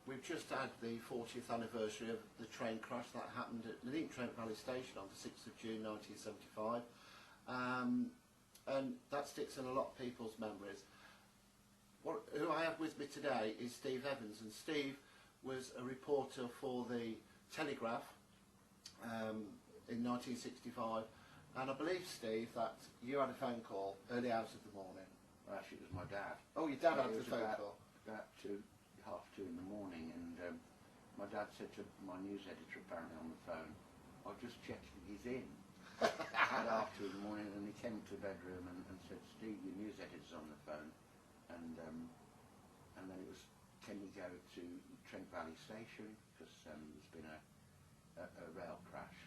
We've just had the 40th anniversary of the train crash that happened at Nuneaton Valley Station on the 6th of June 1975, and that sticks in a lot of people's memories. Who I have with me today is Steve Evans, and Steve was a reporter for the Telegraph in 1965, and I believe, Steve, that you had a phone call early hours of the morning. Well, actually, it was my dad. Oh, your dad had the phone call? About 2:30 in the morning, and my dad said to my news editor apparently on the phone, "I'll just check if he's in." At 2:30 in the morning, and he came to the bedroom and said, "Steve, your news editor's on the phone," and then it was, "Can you go to Trent Valley Station because there's been a rail crash."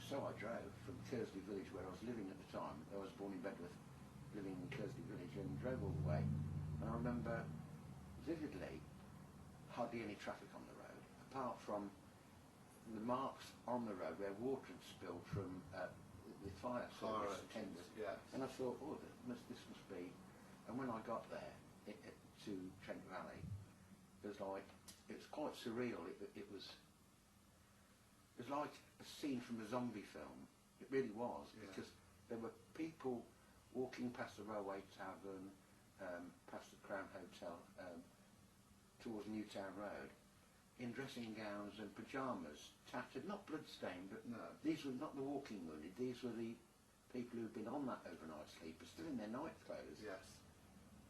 So I drove from Kersley Village, where I was living at the time. I was born in Bedworth, living in Kersley Village, and drove all the way. And I remember vividly hardly any traffic on the road, apart from the marks on the road where water had spilled from the fire service tenders. Yes. And I thought, oh, this must be. And when I got there to Trent Valley, it was quite surreal. It was like a scene from a zombie film. It really was, because there were people walking past the railway tavern, past the Crown Hotel, towards Newtown Road, in dressing gowns and pyjamas, tattered, not bloodstained, but no. These were not the walking wounded, these were the people who'd been on that overnight sleeper, still in their night clothes. Yes.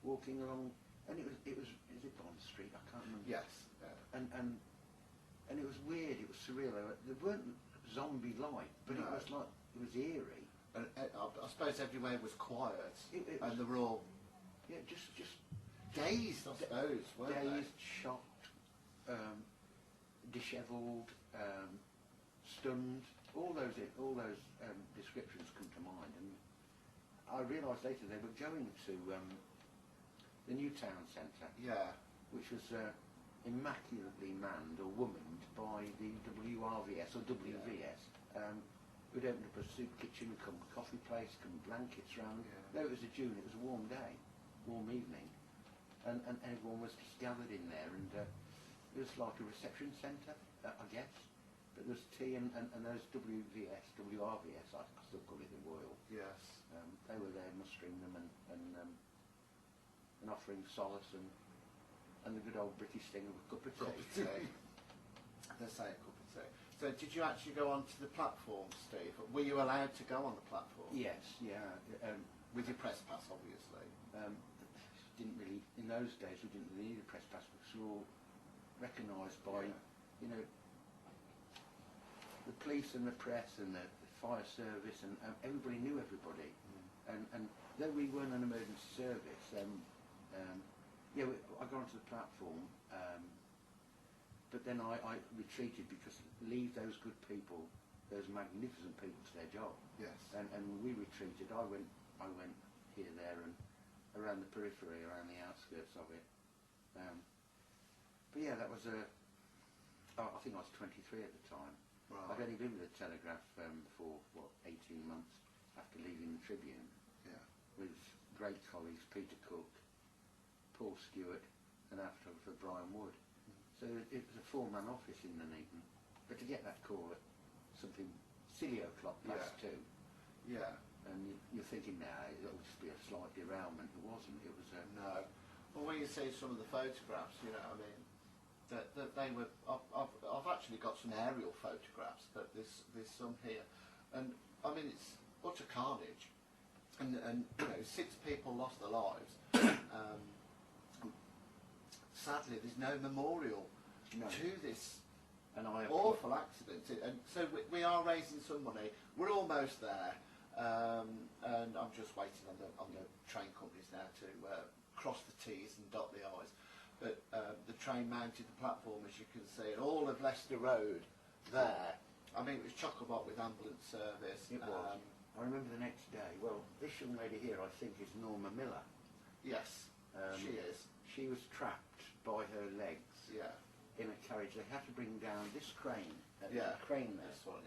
Walking along, and it was is it Bond Street? I can't remember. Yes. Yeah. And it was weird, it was surreal. They weren't zombie-like, but no. it was eerie. And I suppose everywhere was quiet, and they were all just dazed, I suppose, weren't dazed, shocked, dishevelled, stunned. All those descriptions come to mind, and I realised later they were going to the Newtown Centre, which was immaculately manned or womaned by the WRVS or WVS. We'd opened up a soup kitchen, come coffee place, come blankets round. No, it was June, it was a warm day, warm evening, and everyone was just gathered in there, and it was like a reception centre, I guess. But there was tea and those WRVS, I still call it the Royal. Yes. They were there mustering them and offering solace and the good old British thing of a cup of tea. They say a cup of tea. So did you actually go onto the platform, Steve? Were you allowed to go on the platform? Yes, yeah. With your press pass, obviously. Didn't really, in those days we didn't really need a press pass because we were all recognised by, the police and the press and the fire service, and everybody knew everybody. And though we weren't an emergency service, I got onto the platform, but then I retreated because leave those good people, those magnificent people, to their job. Yes. And when we retreated, I went here, there, and around the periphery, around the outskirts of it. But yeah, that was I think I was 23 at the time. Right. I'd only been with the Telegraph for 18 months after leaving the Tribune. Yeah. With great colleagues, Peter Cook, Paul Stewart, and our photographer Brian Wood. So it was a four-man office in Nuneaton. But to get that call at something silly o'clock past 2, and you're thinking now it'll just be a slight derailment. It wasn't. It was no. Well, when you see some of the photographs, I mean, that they were. I've actually got some aerial photographs, but there's some here, and I mean it's utter carnage, and 6 people lost their lives. Sadly, there's no memorial to this awful accident, and so we are raising some money. We're almost there, and I'm just waiting on the train companies now to cross the T's and dot the I's. But the train mounted the platform, as you can see, and all of Leicester Road there. I mean, it was chock-a-block with ambulance service. It was. I remember the next day. Well, this young lady here, I think, is Norma Miller. Yes, she is. She was trapped by her legs in a carriage. They had to bring down this crane. A crane there. This one,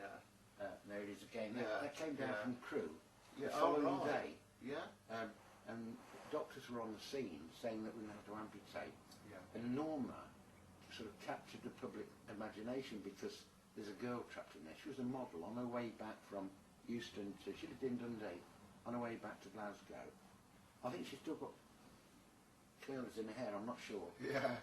there it is again. That came down from Crewe the following day. Yeah. And doctors doctors were on the scene saying that we had to amputate. Yeah. And Norma sort of captured the public imagination because there's a girl trapped in there. She was a model on her way back from Euston to, she lived in Dundee, on her way back to Glasgow. I think she's still got curls in her hair, I'm not sure. Yeah.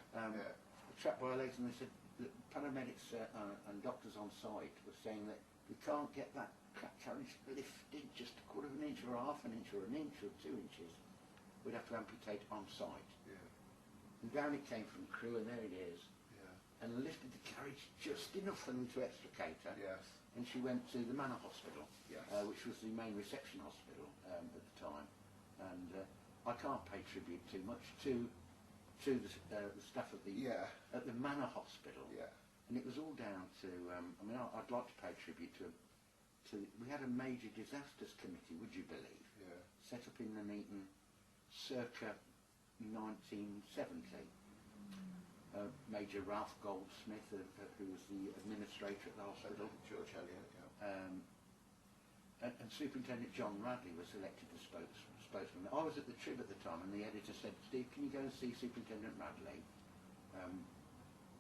Trapped by her legs, and they said that paramedics and doctors on site were saying that we can't get that carriage lifted just a quarter of an inch or half an inch or an inch or 2 inches. We'd have to amputate on site. Yeah. And down it came from crew, and there it is. Yeah. And lifted the carriage just enough for them to extricate her. Yes. And she went to the Manor Hospital, Yes. which was the main reception hospital at the time. And I can't pay tribute too much to the staff of the at the Manor Hospital. Yeah. And it was all down to, I mean, I'd like to pay tribute to we had a major disasters committee, would you believe, set up in Nuneaton circa 1970. Major Ralph Goldsmith, who was the administrator at the hospital. George Elliott, and Superintendent John Radley was elected the spokesman. I was at the Trib at the time, and the editor said, "Steve, can you go and see Superintendent Radley?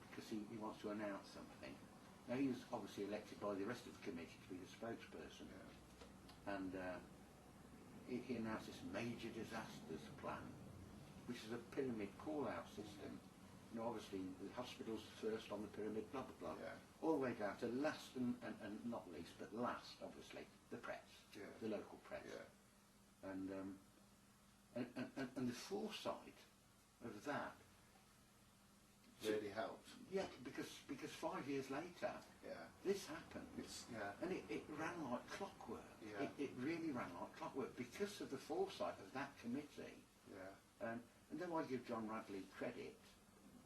Because he wants to announce something." Now, he was obviously elected by the rest of the committee to be the spokesperson. And he announced this major disasters plan, which is a pyramid call-out system. You know, obviously the hospital's first on the pyramid, blah blah blah, all the way down to last and not least, but last, obviously, the press, the local press, and the foresight of that really helped. Yeah, because 5 years later, this happened, and it ran like clockwork. Yeah. It really ran like clockwork because of the foresight of that committee. Yeah. And though I give John Radley credit,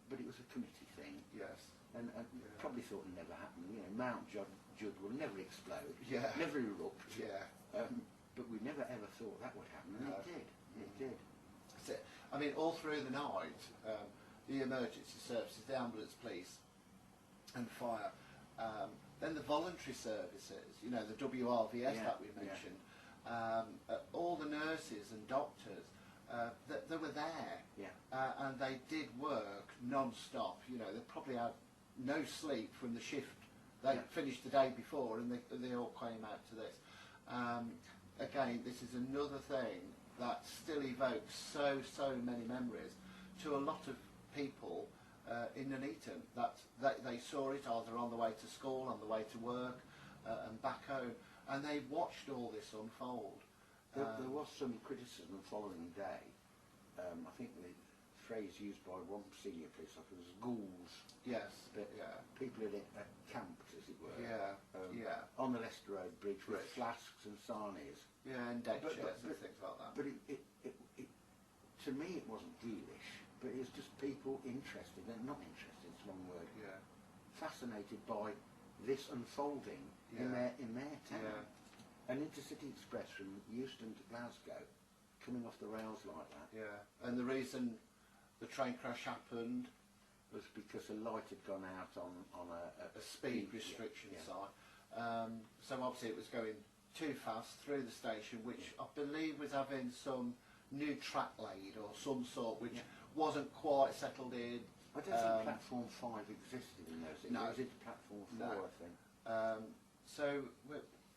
but it was a committee thing. Yes. And probably thought it never happened. You know, Mount Judd will never explode. Yeah. Never erupt. Yeah. But we never ever thought that would happen, and No. it did. It did. That's it. I mean, all through the night, the emergency services, the ambulance, police, and fire, then the voluntary services, you know, the WRVS that we mentioned, all the nurses and doctors, they were there, and they did work non-stop. You know, they probably had no sleep from the shift they finished the day before, and they all came out to this. Again, this is another thing that still evokes so many memories to a lot of people in Nuneaton, that they saw it either on the way to school, on the way to work, and back home, and they watched all this unfold. There was some criticism the following day. I think the phrase used by one senior police officer was ghouls. Yes. But people had camped, as it were. On the Leicester Road Bridge with flasks and sarnies. Yeah, and deck chairs and things like that. But it, to me, it wasn't ghoulish, but it was just people interested, and not interested, it's the wrong word. Fascinated by this unfolding in their town. An intercity express from Euston to Glasgow, coming off the rails like that. And the reason the train crash happened was because a light had gone out on a speed restriction sign. So obviously it was going too fast through the station, which I believe was having some new track laid or some sort, which wasn't quite settled in. I don't think Platform 5 existed in those days. No. It was into Platform 4, I think. So,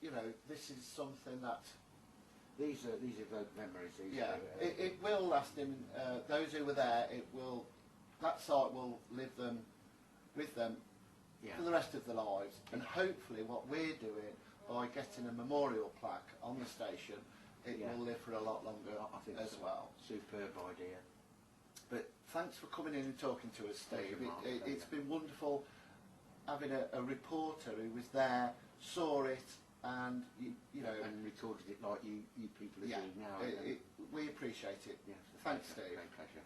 you know, this is something that... These evoke memories. It will last in those who were there. That site will live with them for the rest of their lives. And hopefully, what we're doing by getting a memorial plaque on the station, it will live for a lot longer I think as well. Superb idea. But thanks for coming in and talking to us, Steve. Pleasure, It's been wonderful having a reporter who was there, saw it, and you know, and recorded it like you people are doing now. We appreciate it. Yes, Thanks, pleasure, Steve. great pleasure.